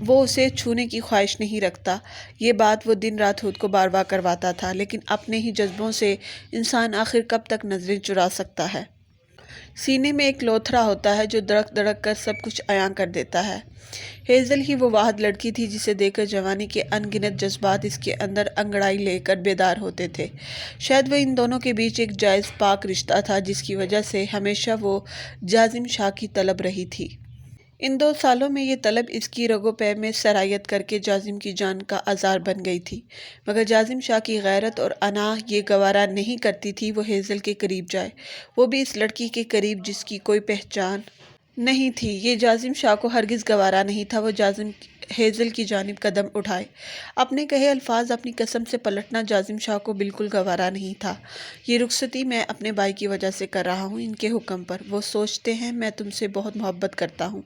وہ اسے چھونے کی خواہش نہیں رکھتا۔ یہ بات وہ دن رات خود کو بار بار کرواتا تھا، لیکن اپنے ہی جذبوں سے انسان آخر کب تک نظریں چرا سکتا ہے؟ سینے میں ایک لوتھڑا ہوتا ہے جو دڑک دڑک کر سب کچھ عیاں کر دیتا ہے۔ ہیزل ہی وہ واحد لڑکی تھی جسے دیکھ کر جوانی کے ان گنت جذبات اس کے اندر انگڑائی لے کر بیدار ہوتے تھے۔ شاید وہ ان دونوں کے بیچ ایک جائز پاک رشتہ تھا جس کی وجہ سے ہمیشہ وہ جازم شاہ کی طلب رہی تھی۔ ان 2 سالوں میں یہ طلب اس کی رگو پے میں سرایت کر کے جازم کی جان کا آذار بن گئی تھی، مگر جازم شاہ کی غیرت اور انا یہ گوارا نہیں کرتی تھی وہ ہیزل کے قریب جائے، وہ بھی اس لڑکی کے قریب جس کی کوئی پہچان نہیں تھی۔ یہ جازم شاہ کو ہرگز گوارا نہیں تھا وہ ہیزل کی جانب قدم اٹھائے۔ اپنے کہے الفاظ اپنی قسم سے پلٹنا جازم شاہ کو بالکل گوارا نہیں تھا۔ یہ رخصتی میں اپنے بھائی کی وجہ سے کر رہا ہوں، ان کے حکم پر۔ وہ سوچتے ہیں میں تم سے بہت محبت کرتا ہوں،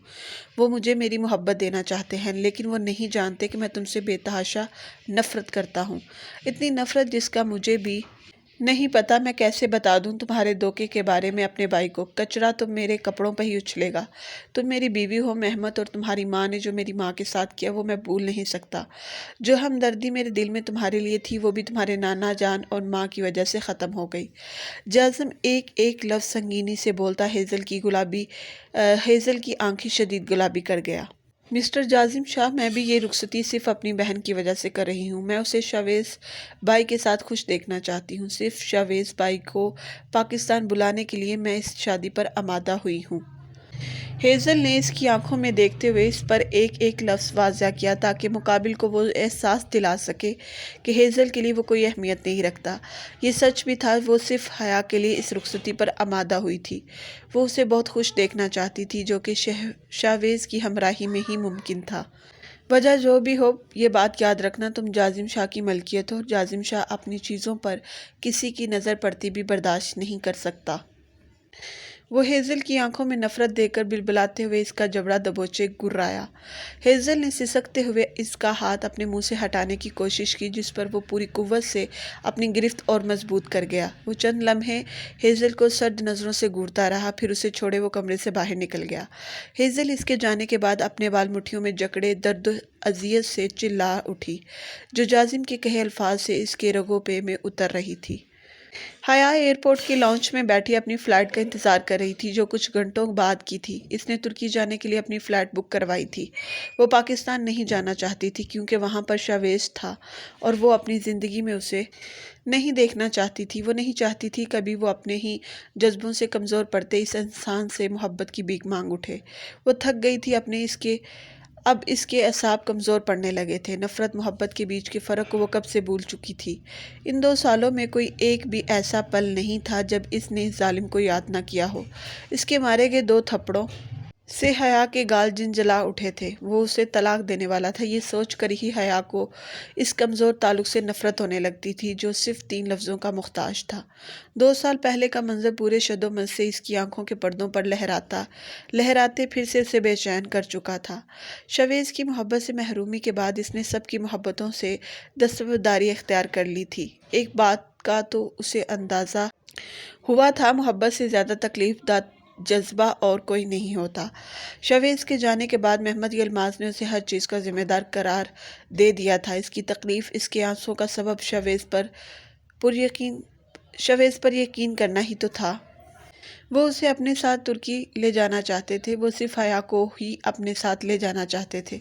وہ مجھے میری محبت دینا چاہتے ہیں، لیکن وہ نہیں جانتے کہ میں تم سے بے تحاشا نفرت کرتا ہوں، اتنی نفرت جس کا مجھے بھی نہیں پتا میں کیسے بتا دوں تمہارے دھوکے کے بارے میں اپنے بھائی کو۔ کچرا تو میرے کپڑوں پہ ہی اچھلے گا۔ تم میری بیوی ہو مہمت، اور تمہاری ماں نے جو میری ماں کے ساتھ کیا وہ میں بھول نہیں سکتا۔ جو ہمدردی میرے دل میں تمہارے لیے تھی وہ بھی تمہارے نانا جان اور ماں کی وجہ سے ختم ہو گئی۔ جازم ایک ایک لفظ سنگینی سے بولتا ہیزل کی آنکھیں شدید گلابی کر گیا۔ مسٹر جازم شاہ، میں بھی یہ رخصتی صرف اپنی بہن کی وجہ سے کر رہی ہوں۔ میں اسے شاویز بھائی کے ساتھ خوش دیکھنا چاہتی ہوں۔ صرف شاویز بھائی کو پاکستان بلانے کے لیے میں اس شادی پر آمادہ ہوئی ہوں۔ ہیزل نے اس کی آنکھوں میں دیکھتے ہوئے اس پر ایک ایک لفظ واضح کیا تاکہ مقابل کو وہ احساس دلا سکے کہ ہیزل کے لیے وہ کوئی اہمیت نہیں رکھتا۔ یہ سچ بھی تھا، وہ صرف حیا کے لیے اس رخصتی پر آمادہ ہوئی تھی۔ وہ اسے بہت خوش دیکھنا چاہتی تھی، جو کہ شاویز کی ہمراہی میں ہی ممکن تھا۔ وجہ جو بھی ہو، یہ بات یاد رکھنا، تم جازم شاہ کی ملکیت ہو، جازم شاہ اپنی چیزوں پر کسی کی نظر پڑتی بھی برداشت نہیں کر سکتا۔ وہ ہیزل کی آنکھوں میں نفرت دیکھ کر بلبلاتے ہوئے اس کا جبڑا دبوچے گررایا۔ ہیزل نے سسکتے ہوئے اس کا ہاتھ اپنے منہ سے ہٹانے کی کوشش کی، جس پر وہ پوری قوت سے اپنی گرفت اور مضبوط کر گیا۔ وہ چند لمحے ہیزل کو سرد نظروں سے گھورتا رہا، پھر اسے چھوڑے وہ کمرے سے باہر نکل گیا۔ ہیزل اس کے جانے کے بعد اپنے بال مٹھیوں میں جکڑے درد و اذیت سے چلا اٹھی، جو جازم کے کہے الفاظ سے اس کے رگوں پے میں اتر رہی تھی۔ حیا ایئرپورٹ کی لاؤنج میں بیٹھی اپنی فلائٹ کا انتظار کر رہی تھی، جو کچھ گھنٹوں بعد کی تھی۔ اس نے ترکی جانے کے لیے اپنی فلائٹ بک کروائی تھی۔ وہ پاکستان نہیں جانا چاہتی تھی کیونکہ وہاں پر شاویز تھا اور وہ اپنی زندگی میں اسے نہیں دیکھنا چاہتی تھی۔ وہ نہیں چاہتی تھی کبھی وہ اپنے ہی جذبوں سے کمزور پڑتے اس انسان سے محبت کی بھیک مانگ اٹھے۔ وہ تھک گئی تھی اب اس کے اعصاب کمزور پڑنے لگے تھے۔ نفرت محبت کے بیچ کے فرق کو وہ کب سے بھول چکی تھی۔ ان 2 سالوں میں کوئی ایک بھی ایسا پل نہیں تھا جب اس نے اس ظالم کو یاد نہ کیا ہو۔ اس کے مارے گئے 2 تھپڑوں سے حیا کے گال جلا اٹھے تھے۔ وہ اسے طلاق دینے والا تھا۔ یہ سوچ کر ہی حیا کو اس کمزور تعلق سے نفرت ہونے لگتی تھی جو صرف 3 لفظوں کا محتاج تھا۔ 2 سال پہلے کا منظر پورے شدومت سے اس کی آنکھوں کے پردوں پر لہراتے پھر سے اسے بے چین کر چکا تھا۔ شاویز کی محبت سے محرومی کے بعد اس نے سب کی محبتوں سے دستبرداری اختیار کر لی تھی۔ ایک بات کا تو اسے اندازہ ہوا تھا، محبت سے زیادہ تکلیف دہ جذبہ اور کوئی نہیں ہوتا۔ شاویز کے جانے کے بعد محمد یلماز نے اسے ہر چیز کا ذمہ دار قرار دے دیا تھا۔ اس کی تکلیف، اس کے آنسوؤں کا سبب شاویز پر یقین کرنا ہی تو تھا۔ وہ اسے اپنے ساتھ ترکی لے جانا چاہتے تھے، وہ صرف حیا کو ہی اپنے ساتھ لے جانا چاہتے تھے۔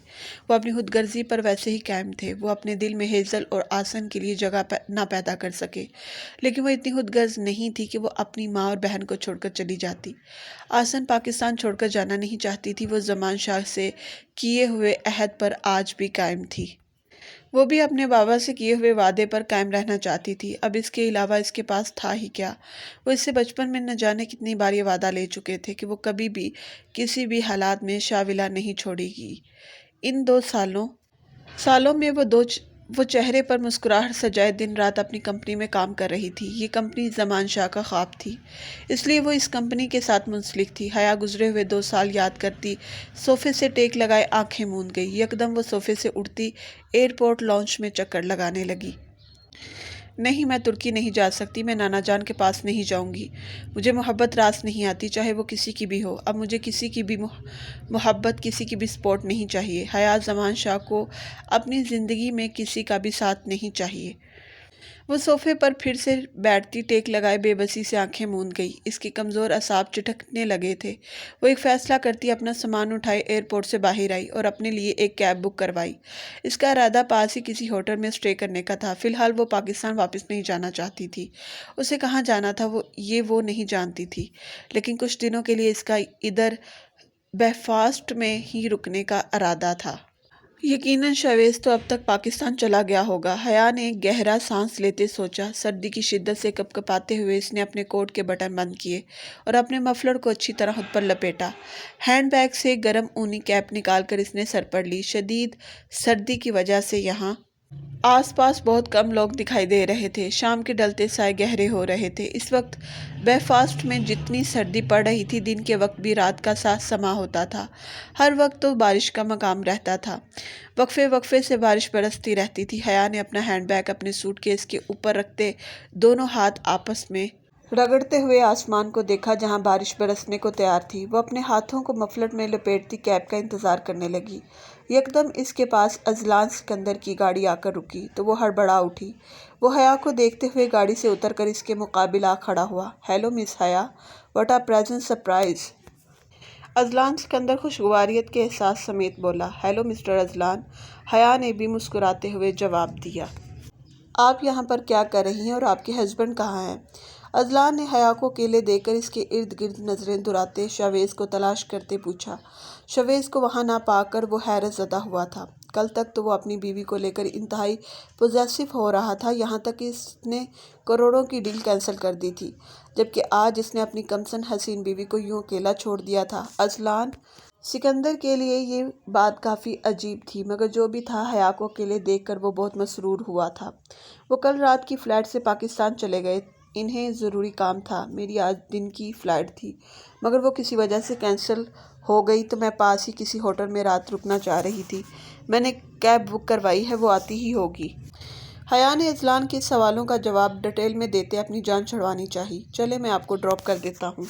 وہ اپنی خود غرضی پر ویسے ہی قائم تھے۔ وہ اپنے دل میں ہیزل اور آسن کے لیے جگہ نہ پیدا کر سکے، لیکن وہ اتنی خود غرض نہیں تھی کہ وہ اپنی ماں اور بہن کو چھوڑ کر چلی جاتی۔ آسن پاکستان چھوڑ کر جانا نہیں چاہتی تھی، وہ زمان شاہ سے کیے ہوئے عہد پر آج بھی قائم تھی۔ وہ بھی اپنے بابا سے کیے ہوئے وعدے پر قائم رہنا چاہتی تھی۔ اب اس کے علاوہ اس کے پاس تھا ہی کیا؟ وہ اس سے بچپن میں نہ جانے کتنی بار یہ وعدہ لے چکے تھے کہ وہ کبھی بھی کسی بھی حالات میں شاویلا نہیں چھوڑے گی۔ ان 2 سالوں میں وہ چہرے پر مسکراہٹ سجائے دن رات اپنی کمپنی میں کام کر رہی تھی۔ یہ کمپنی زمان شاہ کا خواب تھی، اس لیے وہ اس کمپنی کے ساتھ منسلک تھی۔ حیا گزرے ہوئے 2 سال یاد کرتی صوفے سے ٹیک لگائے آنکھیں موند گئی۔ یکدم وہ صوفے سے اٹھتی ایئرپورٹ لاؤنج میں چکر لگانے لگی۔ نہیں، میں ترکی نہیں جا سکتی، میں نانا جان کے پاس نہیں جاؤں گی۔ مجھے محبت راس نہیں آتی، چاہے وہ کسی کی بھی ہو۔ اب مجھے کسی کی بھی محبت، کسی کی بھی سپورٹ نہیں چاہیے۔ حیات زمان شاہ کو اپنی زندگی میں کسی کا بھی ساتھ نہیں چاہیے۔ وہ صوفے پر پھر سے بیٹھتی ٹیک لگائے بے بسی سے آنکھیں موند گئی۔ اس کے کمزور اعصاب چٹکنے لگے تھے۔ وہ ایک فیصلہ کرتی اپنا سامان اٹھائے ایئرپورٹ سے باہر آئی اور اپنے لیے ایک کیب بک کروائی۔ اس کا ارادہ پاس ہی کسی ہوٹل میں اسٹے کرنے کا تھا۔ فی الحال وہ پاکستان واپس نہیں جانا چاہتی تھی۔ اسے کہاں جانا تھا وہ نہیں جانتی تھی، لیکن کچھ دنوں کے لیے اس کا ادھر بیلفاسٹ میں ہی رکنے کا ارادہ تھا۔ یقیناً شاویز تو اب تک پاکستان چلا گیا ہوگا۔ حیا نے ایک گہرا سانس لیتے سوچا۔ سردی کی شدت سے کپکپاتے ہوئے اس نے اپنے کوٹ کے بٹن بند کیے اور اپنے مفلر کو اچھی طرح خود پر لپیٹا۔ ہینڈ بیگ سے گرم اونی کیپ نکال کر اس نے سر پر لی۔ شدید سردی کی وجہ سے یہاں آس پاس بہت کم لوگ دکھائی دے رہے تھے۔ شام کے ڈلتے سائے گہرے ہو رہے تھے۔ اس وقت بیلفاسٹ میں جتنی سردی پڑ رہی تھی، دن کے وقت بھی رات کا سا سما ہوتا تھا۔ ہر وقت تو بارش کا مقام رہتا تھا۔ وقفے وقفے سے بارش برستی رہتی تھی۔ حیا نے اپنا ہینڈ بیگ اپنے سوٹ کیس کے اوپر رکھتے دونوں ہاتھ آپس میں رگڑتے ہوئے آسمان کو دیکھا جہاں بارش برسنے کو تیار تھی۔ وہ اپنے ہاتھوں کو مفلر میں لپیٹتی کیب کا انتظار کرنے لگی۔ یکدم اس کے پاس اذلان سکندر کی گاڑی آ کر رکی تو وہ ہڑبڑا اٹھی۔ وہ حیا کو دیکھتے ہوئے گاڑی سے اتر کر اس کے مقابل آ کھڑا ہوا۔ Hello miss Haya, what a pleasant surprise. Azlan Sikandar خوشگواریت کے احساس سمیت بولا۔ ہیلو مسٹر اذلان، حیا نے بھی مسکراتے ہوئے جواب دیا۔ آپ یہاں پر کیا کر رہی ہیں اور آپ کے ہسبینڈ کہاں ہیں؟ اذلان نے حیا کو اکیلے دیکھ کر اس کے ارد گرد نظریں دہراتے شاویز کو تلاش کرتے پوچھا۔ شاویز کو وہاں نہ پا کر وہ حیرت زدہ ہوا تھا۔ کل تک تو وہ اپنی بیوی کو لے کر انتہائی پوزیسو ہو رہا تھا، یہاں تک کہ اس نے کروڑوں کی ڈیل کینسل کر دی تھی، جبکہ آج اس نے اپنی کمسن حسین بیوی کو یوں اکیلا چھوڑ دیا تھا۔ اذلان سکندر کے لیے یہ بات کافی عجیب تھی، مگر جو بھی تھا، حیا کو اکیلے دیکھ کر وہ بہت مسرور ہوا تھا۔ وہ کل رات کی فلائٹ سے پاکستان چلے گئے۔ انہیں ضروری کام تھا۔ میری آج دن کی فلائٹ تھی، مگر وہ کسی وجہ سے کینسل ہو گئی تو میں پاس ہی کسی ہوٹل میں رات رکنا چاہ رہی تھی۔ میں نے کیب بک کروائی ہے، وہ آتی ہی ہوگی۔ حیا نے اذلان کے سوالوں کا جواب ڈیٹیل میں دیتے اپنی جان چھڑوانی چاہی۔ چلیں میں آپ کو ڈراپ کر دیتا ہوں۔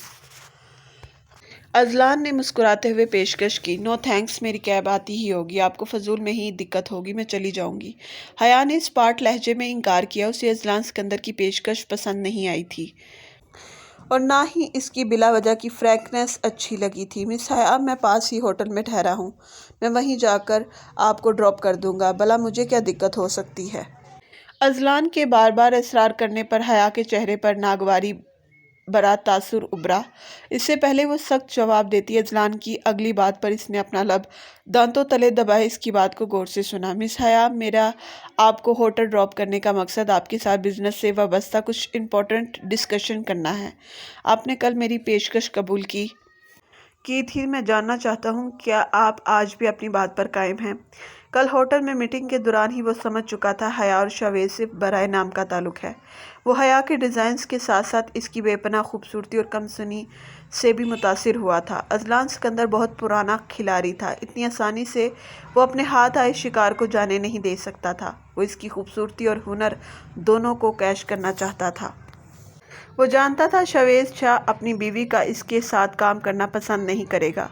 اذلان نے مسکراتے ہوئے پیشکش کی۔ نو تھینکس، میری کیب آتی ہی ہوگی، آپ کو فضول میں ہی دقت ہوگی، میں چلی جاؤں گی۔ حیا نے اسپاٹ لہجے میں انکار کیا۔ اسے اذلان سکندر کی پیشکش پسند نہیں آئی تھی اور نہ ہی اس کی بلا وجہ کی فرینکنس اچھی لگی تھی۔ مس حیا، میں پاس ہی ہوٹل میں ٹھہرا ہوں، میں وہیں جا کر آپ کو ڈراپ کر دوں گا، بھلا مجھے کیا دقت ہو سکتی ہے؟ اذلان کے بار بار اصرار کرنے پر حیا کے چہرے پر ناگواری برا تاثر ابھرا۔ اس سے پہلے وہ سخت جواب دیتی، اذلان کی اگلی بات پر اس نے اپنا لب دانتوں تلے دبائے اس کی بات کو غور سے سنا۔ مس حیا، میرا آپ کو ہوٹل ڈراپ کرنے کا مقصد آپ کے ساتھ بزنس سے وابستہ کچھ امپورٹنٹ ڈسکشن کرنا ہے۔ آپ نے کل میری پیشکش قبول کی تھی، میں جاننا چاہتا ہوں کیا آپ آج بھی اپنی بات پر قائم ہیں؟ کل ہوٹل میں میٹنگ کے دوران ہی وہ سمجھ چکا تھا حیا اور شاویز صرف برائے نام کا تعلق ہے۔ وہ حیا کے ڈیزائنز کے ساتھ ساتھ اس کی بے پناہ خوبصورتی اور کم سنی سے بھی متاثر ہوا تھا۔ اذلان سکندر بہت پرانا کھلاڑی تھا، اتنی آسانی سے وہ اپنے ہاتھ آئے شکار کو جانے نہیں دے سکتا تھا۔ وہ اس کی خوبصورتی اور ہنر دونوں کو کیش کرنا چاہتا تھا۔ وہ جانتا تھا شاویز شاہ اپنی بیوی کا اس کے ساتھ کام کرنا پسند نہیں کرے گا۔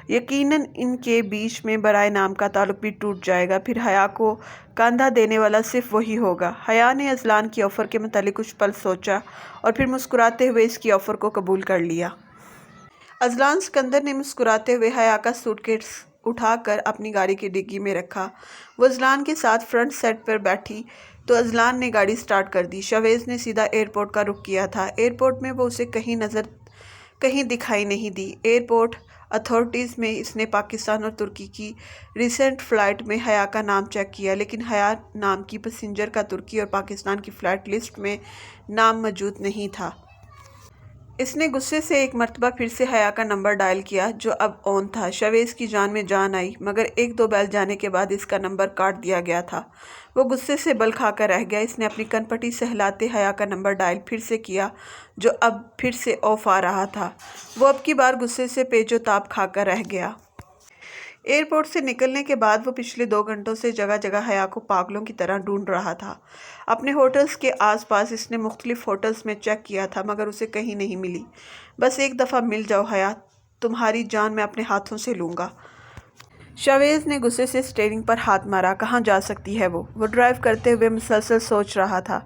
یقیناً ان کے بیچ میں برائے نام کا تعلق بھی ٹوٹ جائے گا، پھر حیا کو کاندھا دینے والا صرف وہی ہوگا۔ حیا نے اذلان کی آفر کے متعلق کچھ پل سوچا اور پھر مسکراتے ہوئے اس کی آفر کو قبول کر لیا۔ اذلان سکندر نے مسکراتے ہوئے حیا کا سوٹ کیس اٹھا کر اپنی گاڑی کی ڈگی میں رکھا۔ وہ اذلان کے ساتھ فرنٹ سیٹ پر بیٹھی تو اذلان نے گاڑی سٹارٹ کر دی۔ شاویز نے سیدھا ایئرپورٹ کا رخ کیا تھا۔ ایئرپورٹ میں وہ اسے کہیں دکھائی نہیں دی۔ ایئرپورٹ اتھارٹیز میں اس نے پاکستان اور ترکی کی ریسنٹ فلائٹ میں حیا کا نام چیک کیا، لیکن حیا نام کی پیسنجر کا ترکی اور پاکستان کی فلائٹ لسٹ میں نام موجود نہیں تھا۔ اس نے غصے سے ایک مرتبہ پھر سے حیا کا نمبر ڈائل کیا جو اب آن تھا۔ شاویز کی جان میں جان آئی، مگر ایک دو بیل جانے کے بعد اس کا نمبر کاٹ دیا گیا تھا۔ وہ غصے سے بل کھا کر رہ گیا۔ اس نے اپنی کن پٹی سہلاتے حیا کا نمبر ڈائل پھر سے کیا جو اب پھر سے آف آ رہا تھا۔ وہ اب کی بار غصے سے پیچ و تاب کھا کر رہ گیا۔ ایئرپورٹ سے نکلنے کے بعد وہ پچھلے 2 گھنٹوں سے جگہ جگہ حیا کو پاگلوں کی طرح ڈھونڈ رہا تھا۔ اپنے ہوٹلز کے آس پاس اس نے مختلف ہوٹلز میں چیک کیا تھا مگر اسے کہیں نہیں ملی۔ بس ایک دفعہ مل جاؤ حیا، تمہاری جان میں اپنے ہاتھوں سے لوں گا۔ شاویز نے غصے سے اسٹیئرنگ پر ہاتھ مارا۔ کہاں جا سکتی ہے وہ ڈرائیو کرتے ہوئے مسلسل سوچ رہا تھا۔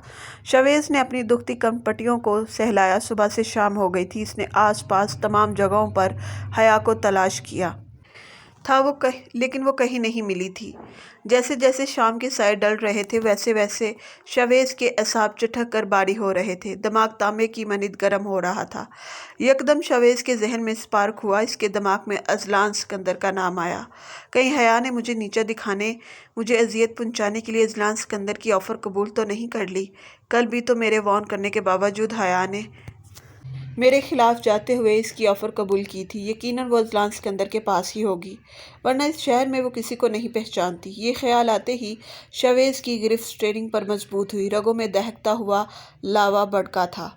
شاویز نے اپنی دکھتی کن پٹیوں کو سہلایا۔ صبح سے شام ہو گئی تھی۔ اس نے آس پاس تمام جگہوں پر حیا کو تلاش کیا تھا لیکن وہ کہیں نہیں ملی تھی۔ جیسے جیسے شام کے سائے ڈل رہے تھے ویسے ویسے شاویز کے اعصاب چٹک کر باری ہو رہے تھے۔ دماغ تانبے کی مانند گرم ہو رہا تھا۔ یکدم شاویز کے ذہن میں اسپارک ہوا۔ اس کے دماغ میں اذلان سکندر کا نام آیا۔ کہیں حیا نے مجھے نیچا دکھانے، مجھے اذیت پہنچانے کے لیے اذلان سکندر کی آفر قبول تو نہیں کر لی؟ کل بھی تو میرے وارن کرنے کے باوجود حیا نے میرے خلاف جاتے ہوئے اس کی آفر قبول کی تھی۔ یقیناً وہ اذلان سکندر کے پاس ہی ہوگی، ورنہ اس شہر میں وہ کسی کو نہیں پہچانتی۔ یہ خیال آتے ہی شاویز کی گرفت اسٹیئرنگ پر مضبوط ہوئی۔ رگوں میں دہکتا ہوا لاوا بھڑکا تھا۔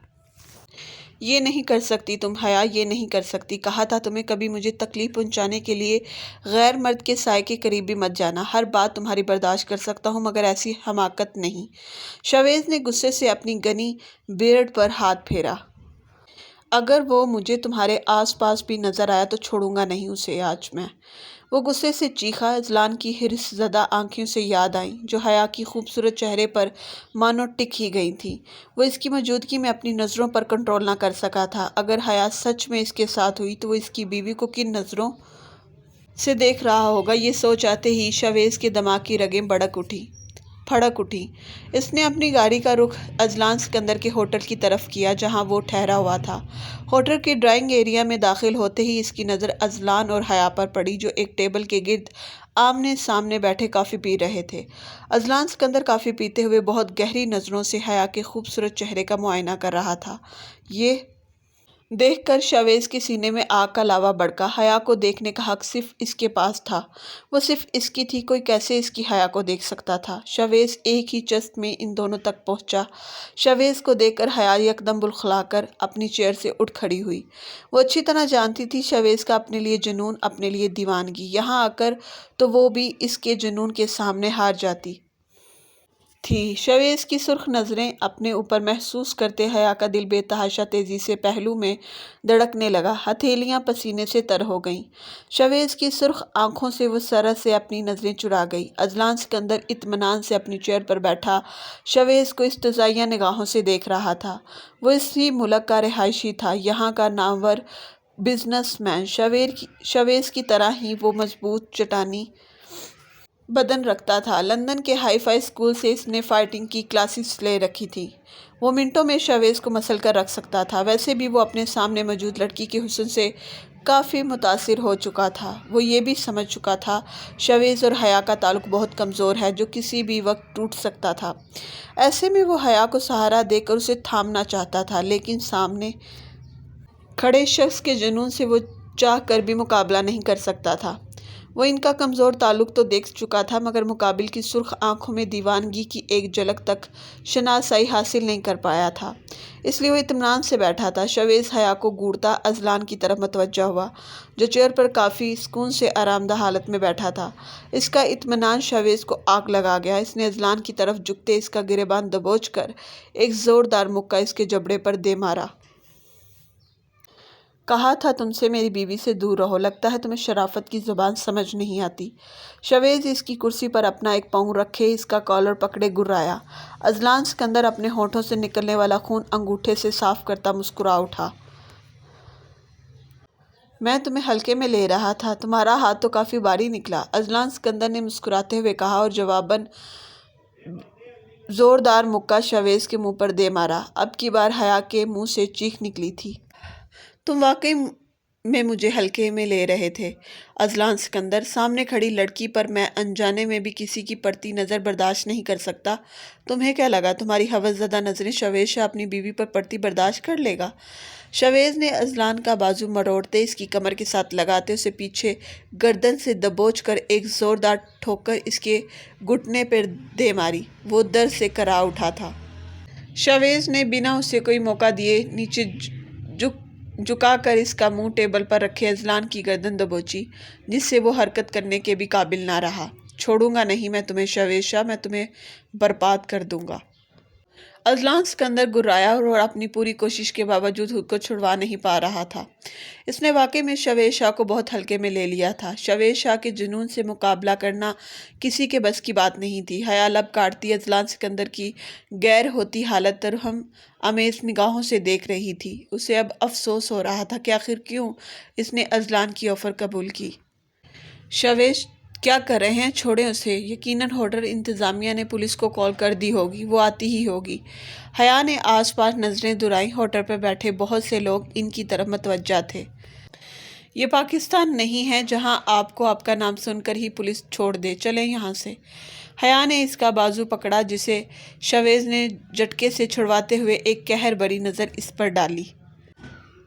یہ نہیں کر سکتی تم حیا، یہ نہیں کر سکتی۔ کہا تھا تمہیں کبھی مجھے تکلیف پہنچانے کے لیے غیر مرد کے سائے کے قریب بھی مت جانا۔ ہر بات تمہاری برداشت کر سکتا ہوں مگر ایسی حماقت نہیں۔ شاویز نے غصے سے اپنی گھنی بیئرڈ پر ہاتھ پھیرا۔ اگر وہ مجھے تمہارے آس پاس بھی نظر آیا تو چھوڑوں گا نہیں اسے آج میں۔ وہ غصے سے چیخا۔ اذلان کی ہرس زدہ آنکھیں اسے یاد آئیں جو حیا کی خوبصورت چہرے پر مانو ٹک ہی گئی تھیں۔ وہ اس کی موجودگی میں اپنی نظروں پر کنٹرول نہ کر سکا تھا۔ اگر حیا سچ میں اس کے ساتھ ہوئی تو وہ اس کی بیوی کو کن نظروں سے دیکھ رہا ہوگا؟ یہ سوچ آتے ہی شاویز کے دماغ کی رگیں پھڑک اٹھیں۔ اس نے اپنی گاڑی کا رخ اذلان سکندر کے ہوٹل کی طرف کیا جہاں وہ ٹھہرا ہوا تھا۔ ہوٹل کے ڈرائنگ ایریا میں داخل ہوتے ہی اس کی نظر اذلان اور حیا پر پڑی جو ایک ٹیبل کے گرد آمنے سامنے بیٹھے کافی پی رہے تھے۔ اذلان سکندر کافی پیتے ہوئے بہت گہری نظروں سے حیا کے خوبصورت چہرے کا معائنہ کر رہا تھا۔ یہ دیکھ کر شاویز کے سینے میں آگ کا لاوا بھڑکا۔ حیا کو دیکھنے کا حق صرف اس کے پاس تھا، وہ صرف اس کی تھی۔ کوئی کیسے اس کی حیا کو دیکھ سکتا تھا؟ شاویز ایک ہی چست میں ان دونوں تک پہنچا۔ شاویز کو دیکھ کر حیا یکدم بلخلا کر اپنی چیئر سے اٹھ کھڑی ہوئی۔ وہ اچھی طرح جانتی تھی شاویز کا اپنے لیے جنون، اپنے لیے دیوانگی۔ یہاں آ کر تو وہ بھی اس کے جنون کے سامنے ہار جاتی تھی۔ شاویز کی سرخ نظریں اپنے اوپر محسوس کرتے حیا کا دل بے تحاشا تیزی سے پہلو میں دھڑکنے لگا۔ ہتھیلیاں پسینے سے تر ہو گئیں۔ شاویز کی سرخ آنکھوں سے وہ سرد سے اپنی نظریں چرا گئی۔ اذلان سکندر اطمینان سے اپنی چیئر پر بیٹھا شاویز کو استزائیہ نگاہوں سے دیکھ رہا تھا۔ وہ اسی ملک کا رہائشی تھا، یہاں کا نامور بزنس مین۔ شاویز کی طرح ہی وہ مضبوط چٹانی بدن رکھتا تھا۔ لندن کے ہائی فائی اسکول سے اس نے فائٹنگ کی کلاسز لے رکھی تھیں۔ وہ منٹوں میں شاویز کو مسل کر رکھ سکتا تھا۔ ویسے بھی وہ اپنے سامنے موجود لڑکی کے حسن سے کافی متاثر ہو چکا تھا۔ وہ یہ بھی سمجھ چکا تھا شاویز اور حیا کا تعلق بہت کمزور ہے جو کسی بھی وقت ٹوٹ سکتا تھا۔ ایسے میں وہ حیا کو سہارا دے کر اسے تھامنا چاہتا تھا لیکن سامنے کھڑے شخص کے جنون سے وہ چاہ کر بھی مقابلہ نہیں کر سکتا تھا۔ وہ ان کا کمزور تعلق تو دیکھ چکا تھا مگر مقابل کی سرخ آنکھوں میں دیوانگی کی ایک جھلک تک شناسائی حاصل نہیں کر پایا تھا، اس لیے وہ اطمینان سے بیٹھا تھا۔ شاویز حیا کو گھورتا اذلان کی طرف متوجہ ہوا جو چیئر پر کافی سکون سے آرام دہ حالت میں بیٹھا تھا۔ اس کا اطمینان شاویز کو آگ لگا گیا۔ اس نے اذلان کی طرف جھکتے اس کا گریباں دبوچ کر ایک زوردار مکہ اس کے جبڑے پر دے مارا۔ کہا تھا تم سے میری بیوی سے دور رہو، لگتا ہے تمہیں شرافت کی زبان سمجھ نہیں آتی۔ شاویز اس کی کرسی پر اپنا ایک پاؤں رکھے اس کا کالر پکڑے گرایا۔ اذلان سکندر اپنے ہونٹوں سے نکلنے والا خون انگوٹھے سے صاف کرتا مسکرا اٹھا۔ میں تمہیں ہلکے میں لے رہا تھا، تمہارا ہاتھ تو کافی بھاری نکلا۔ اذلان سکندر نے مسکراتے ہوئے کہا اور جواباً زوردار مکہ شاویز کے منہ پر دے مارا۔ اب کی بار حیا کے منہ سے چیخ نکلی تھی۔ تم واقعی میں مجھے ہلکے میں لے رہے تھے اذلان سکندر؟ سامنے کھڑی لڑکی پر میں انجانے میں بھی کسی کی پڑتی نظر برداشت نہیں کر سکتا۔ تمہیں کیا لگا تمہاری ہوس زدہ نظریں شاویز شاہ اپنی بیوی پر پڑتی برداشت کر لے گا؟ شاویز نے اذلان کا بازو مروڑتے اس کی کمر کے ساتھ لگاتے اسے پیچھے گردن سے دبوچ کر ایک زوردار ٹھوکر اس کے گھٹنے پر دے ماری۔ وہ درد سے کرا اٹھا تھا۔ شاویز نے بنا اسے کوئی موقع دیے نیچے جھکا کر اس کا منہ ٹیبل پر رکھے اذلان کی گردن دبوچی، جس سے وہ حرکت کرنے کے بھی قابل نہ رہا۔ چھوڑوں گا نہیں میں تمہیں شویز شاہ، میں تمہیں برباد کر دوں گا۔ اذلان سکندر گررایا اور اپنی پوری کوشش کے باوجود خود کو چھڑوا نہیں پا رہا تھا۔ اس نے واقعی میں شویز شاہ کو بہت ہلکے میں لے لیا تھا۔ شویز شاہ کے جنون سے مقابلہ کرنا کسی کے بس کی بات نہیں تھی۔ حیا لب کاٹتی اذلان سکندر کی غیر ہوتی حالت ترہم آمیز نگاہوں سے دیکھ رہی تھی۔ اسے اب افسوس ہو رہا تھا کہ آخر کیوں اس نے اذلان کی آفر قبول کی۔ شویز کیا کر رہے ہیں؟ چھوڑیں اسے۔ یقیناً ہوٹل انتظامیہ نے پولیس کو کال کر دی ہوگی، وہ آتی ہی ہوگی۔ حیا نے آس پاس نظریں دورائیں۔ ہوٹل پر بیٹھے بہت سے لوگ ان کی طرف متوجہ تھے۔ یہ پاکستان نہیں ہے جہاں آپ کو آپ کا نام سن کر ہی پولیس چھوڑ دے، چلیں یہاں سے۔ حیا نے اس کا بازو پکڑا جسے شویز نے جھٹکے سے چھڑواتے ہوئے ایک قہر بھری نظر اس پر ڈالی۔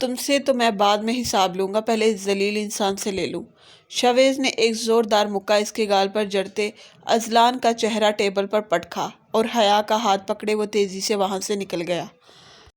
تم سے تو میں بعد میں حساب لوں گا، پہلے اس ذلیل انسان سے لے لوں۔ شویز نے ایک زوردار مکہ اس کے گال پر جڑتے اذلان کا چہرہ ٹیبل پر پٹکا اور حیا کا ہاتھ پکڑے وہ تیزی سے وہاں سے نکل گیا۔